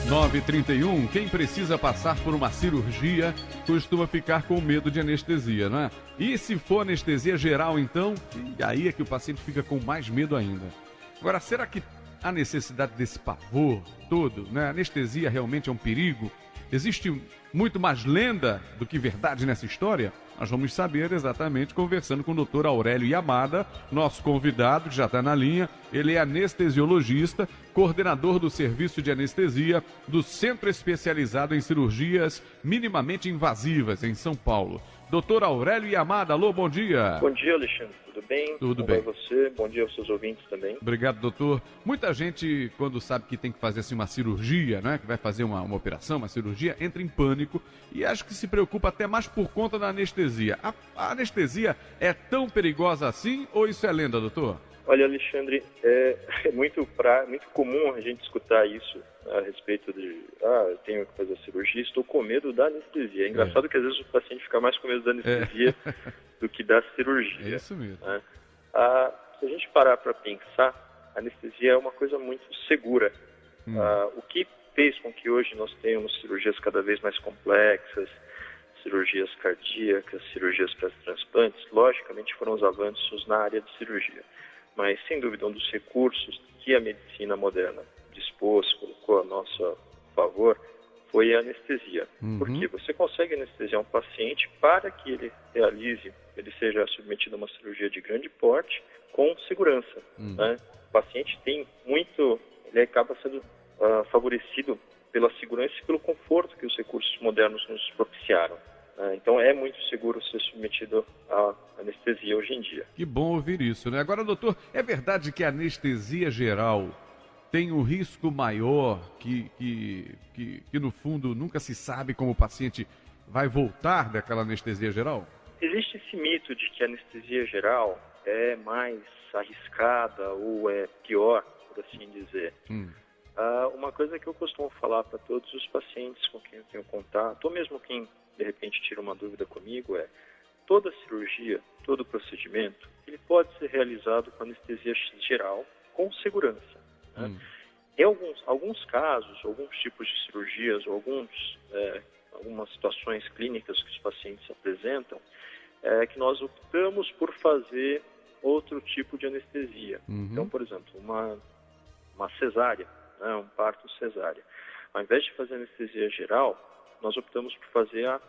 9h31, quem precisa passar por uma cirurgia costuma ficar com medo de anestesia, não é? E se for anestesia geral, então, e aí é que o paciente fica com mais medo ainda. Agora, será que a necessidade desse pavor todo, né? A anestesia realmente é um perigo? Existe muito mais lenda do que verdade nessa história? Nós vamos saber exatamente conversando com o Dr. Aurélio Yamada, nosso convidado que já está na linha. Ele é anestesiologista, coordenador do serviço de anestesia do Centro Especializado em Cirurgias Minimamente Invasivas, em São Paulo. Dr. Aurélio Yamada, alô, bom dia. Bom dia, Alexandre. Tudo bem? Tudo bem. Bom dia a você, bom dia aos seus ouvintes também. Obrigado, doutor. Muita gente, quando sabe que tem que fazer assim, uma cirurgia, né, que vai fazer uma operação, uma cirurgia, entra em pânico e acho que se preocupa até mais por conta da anestesia. A anestesia é tão perigosa assim ou isso é lenda, doutor? Olha, Alexandre, é muito comum a gente escutar isso a respeito de eu tenho que fazer a cirurgia, estou com medo da anestesia. É engraçado que às vezes o paciente fica mais com medo da anestesia do que da cirurgia. É isso mesmo. Né? Se a gente parar para pensar, a anestesia é uma coisa muito segura. O que fez com que hoje nós tenhamos cirurgias cada vez mais complexas, cirurgias cardíacas, cirurgias para transplantes, logicamente foram os avanços na área de cirurgia. Mas, sem dúvida, um dos recursos que a medicina moderna dispôs, colocou a nosso favor, foi a anestesia. Porque você consegue anestesiar um paciente para que ele seja submetido a uma cirurgia de grande porte com segurança. Né? O paciente ele acaba sendo favorecido pela segurança e pelo conforto que os recursos modernos nos propiciaram. Então é muito seguro ser submetido à anestesia hoje em dia. Que bom ouvir isso, né? Agora, doutor, é verdade que a anestesia geral tem um risco maior que no fundo nunca se sabe como o paciente vai voltar daquela anestesia geral? Existe esse mito de que a anestesia geral é mais arriscada ou é pior, por assim dizer. Uma coisa que eu costumo falar para todos os pacientes com quem eu tenho contato, ou mesmo quem de repente tira uma dúvida comigo, toda cirurgia, todo procedimento, ele pode ser realizado com anestesia geral com segurança. Né? Em alguns casos, alguns tipos de cirurgias, ou algumas situações clínicas que os pacientes apresentam, que nós optamos por fazer outro tipo de anestesia. Então, por exemplo, uma cesárea, né, um parto cesárea. Ao invés de fazer anestesia geral, nós optamos por fazer a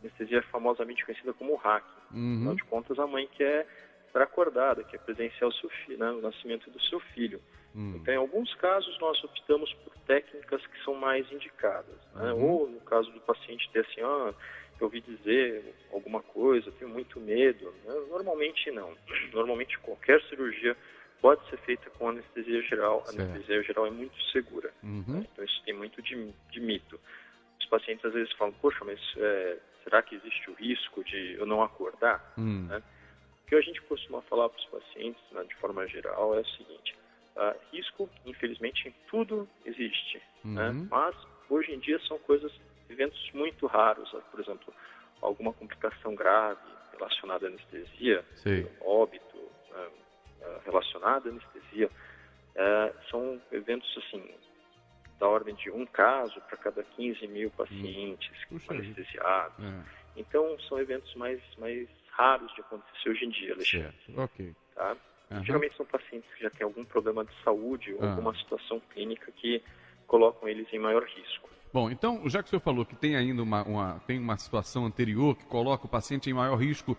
anestesia famosamente conhecida como RAC. Afinal de contas, a mãe quer estar acordada, quer presenciar o nascimento do seu filho. Então, em alguns casos, nós optamos por técnicas que são mais indicadas. Né? Ou, no caso do paciente ter assim, eu ouvi dizer alguma coisa, tenho muito medo. Né? Normalmente, não. Normalmente, qualquer cirurgia pode ser feita com anestesia geral. A anestesia geral é muito segura. Né? Então, isso tem muito de mito. Os pacientes às vezes falam, poxa, mas será que existe o risco de eu não acordar? Né? O que a gente costuma falar para os pacientes, né, de forma geral, é o seguinte, risco, infelizmente, em tudo existe, né? Mas hoje em dia são eventos muito raros, por exemplo, alguma complicação grave relacionada à anestesia, óbito relacionado à anestesia, são eventos assim, da ordem de um caso para cada 15 mil pacientes anestesiados. Então, são eventos mais raros de acontecer hoje em dia, Alexandre. Tá? Geralmente são pacientes que já têm algum problema de saúde ou alguma situação clínica que colocam eles em maior risco. Bom, então, já que o senhor falou que tem ainda tem uma situação anterior que coloca o paciente em maior risco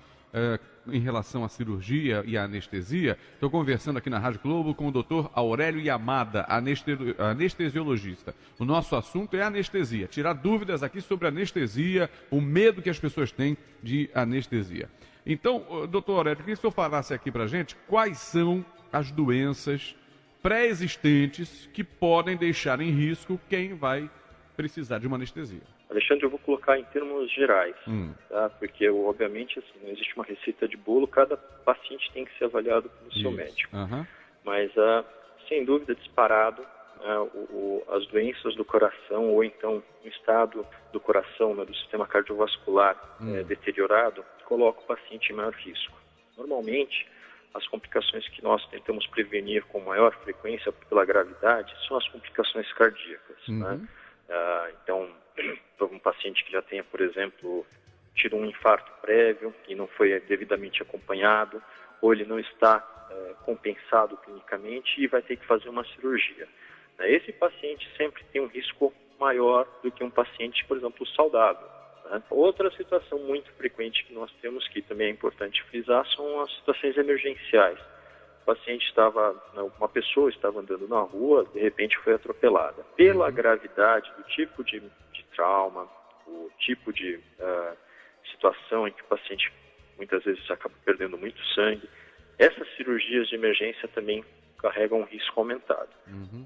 em relação à cirurgia e à anestesia, estou conversando aqui na Rádio Globo com o Dr. Aurélio Yamada, anestesiologista. O nosso assunto é anestesia, tirar dúvidas aqui sobre anestesia, o medo que as pessoas têm de anestesia. Então, doutor Aurélio, queria que o senhor falasse aqui para a gente quais são as doenças pré-existentes que podem deixar em risco quem vai precisar de uma anestesia. Alexandre, eu vou colocar em termos gerais, tá? Porque, obviamente, assim, não existe uma receita de bolo, cada paciente tem que ser avaliado pelo seu médico. Mas, sem dúvida, disparado, as doenças do coração, ou então o estado do coração, né, do sistema cardiovascular deteriorado, coloca o paciente em maior risco. Normalmente, as complicações que nós tentamos prevenir com maior frequência pela gravidade são as complicações cardíacas, né? Então, para um paciente que já tenha, por exemplo, tido um infarto prévio e não foi devidamente acompanhado, ou ele não está compensado clinicamente e vai ter que fazer uma cirurgia. Esse paciente sempre tem um risco maior do que um paciente, por exemplo, saudável, né? Outra situação muito frequente que nós temos, que também é importante frisar, são as situações emergenciais. O paciente uma pessoa estava andando na rua, de repente foi atropelada. Pela gravidade do tipo de trauma, o tipo de situação em que o paciente muitas vezes acaba perdendo muito sangue, essas cirurgias de emergência também carregam um risco aumentado.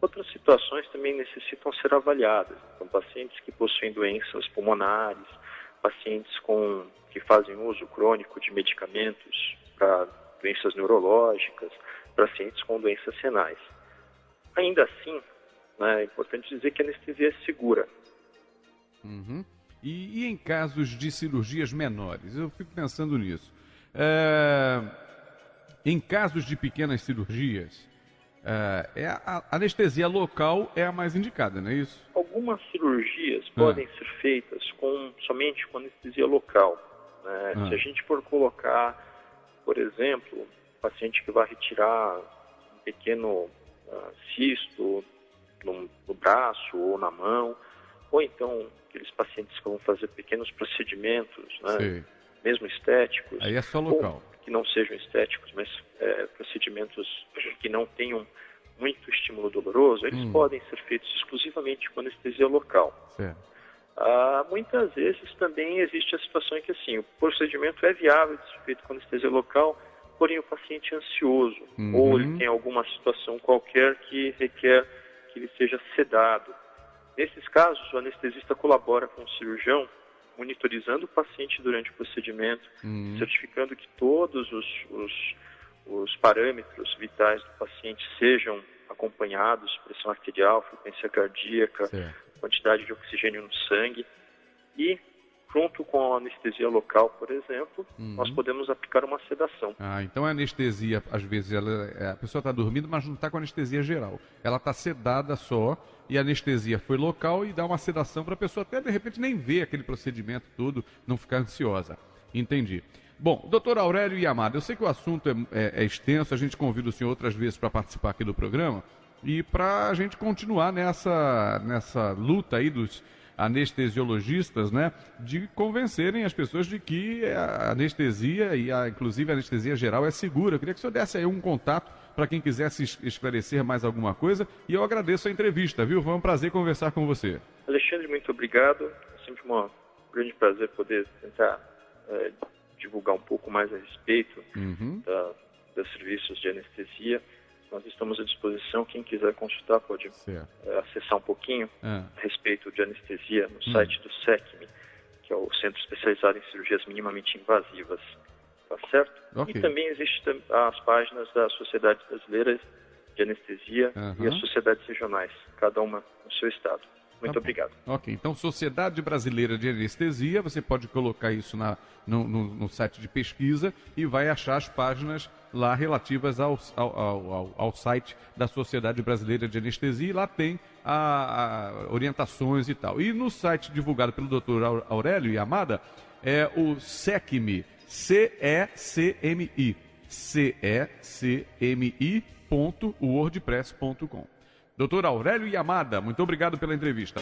Outras situações também necessitam ser avaliadas. Então, pacientes que possuem doenças pulmonares, pacientes que fazem uso crônico de medicamentos para doenças neurológicas, pacientes com doenças renais. Ainda assim, né, é importante dizer que a anestesia é segura. E em casos de cirurgias menores? Eu fico pensando nisso. Em casos de pequenas cirurgias, a anestesia local é a mais indicada, não é isso? Algumas cirurgias podem ser feitas somente com anestesia local, né? Se a gente for colocar, por exemplo, um paciente que vai retirar um pequeno cisto no braço ou na mão, ou então aqueles pacientes que vão fazer pequenos procedimentos, né? Mesmo estéticos. Aí é só local. Que não sejam estéticos, mas procedimentos que não tenham muito estímulo doloroso, eles podem ser feitos exclusivamente com anestesia local. Muitas vezes também existe a situação em que assim, o procedimento é viável de ser feito com anestesia local, porém o paciente é ansioso, ou ele tem alguma situação qualquer que requer que ele seja sedado. Nesses casos, o anestesista colabora com o cirurgião, monitorizando o paciente durante o procedimento, certificando que todos os parâmetros vitais do paciente sejam acompanhados, pressão arterial, frequência cardíaca, quantidade de oxigênio no sangue. E, junto com a anestesia local, por exemplo, nós podemos aplicar uma sedação. Então a anestesia, às vezes, a pessoa está dormindo, mas não está com anestesia geral. Ela está sedada só, e a anestesia foi local e dá uma sedação para a pessoa até, de repente, nem ver aquele procedimento todo, não ficar ansiosa. Entendi. Bom, doutor Aurélio Yamada, eu sei que o assunto é extenso, a gente convida o senhor outras vezes para participar aqui do programa, e para a gente continuar nessa luta aí dos anestesiologistas, né, de convencerem as pessoas de que a anestesia, inclusive a anestesia geral, é segura. Eu queria que o senhor desse aí um contato para quem quisesse esclarecer mais alguma coisa, e eu agradeço a entrevista, viu? Foi um prazer conversar com você. Alexandre, muito obrigado. É sempre um grande prazer poder tentar divulgar um pouco mais a respeito dos serviços de anestesia. Nós estamos à disposição, quem quiser consultar pode acessar um pouquinho a respeito de anestesia no site do SECMI, que é o Centro Especializado em Cirurgias Minimamente Invasivas, tá certo? E também existem as páginas da Sociedade Brasileira de Anestesia e as sociedades regionais, cada uma no seu estado. Muito obrigado. Ok, então Sociedade Brasileira de Anestesia, você pode colocar isso no site de pesquisa e vai achar as páginas lá relativas ao site da Sociedade Brasileira de Anestesia, e lá tem orientações e tal. E no site divulgado pelo Dr. Aurélio Yamada é o SECMI, CECMI.wordpress.com. Doutor Aurélio Yamada, muito obrigado pela entrevista.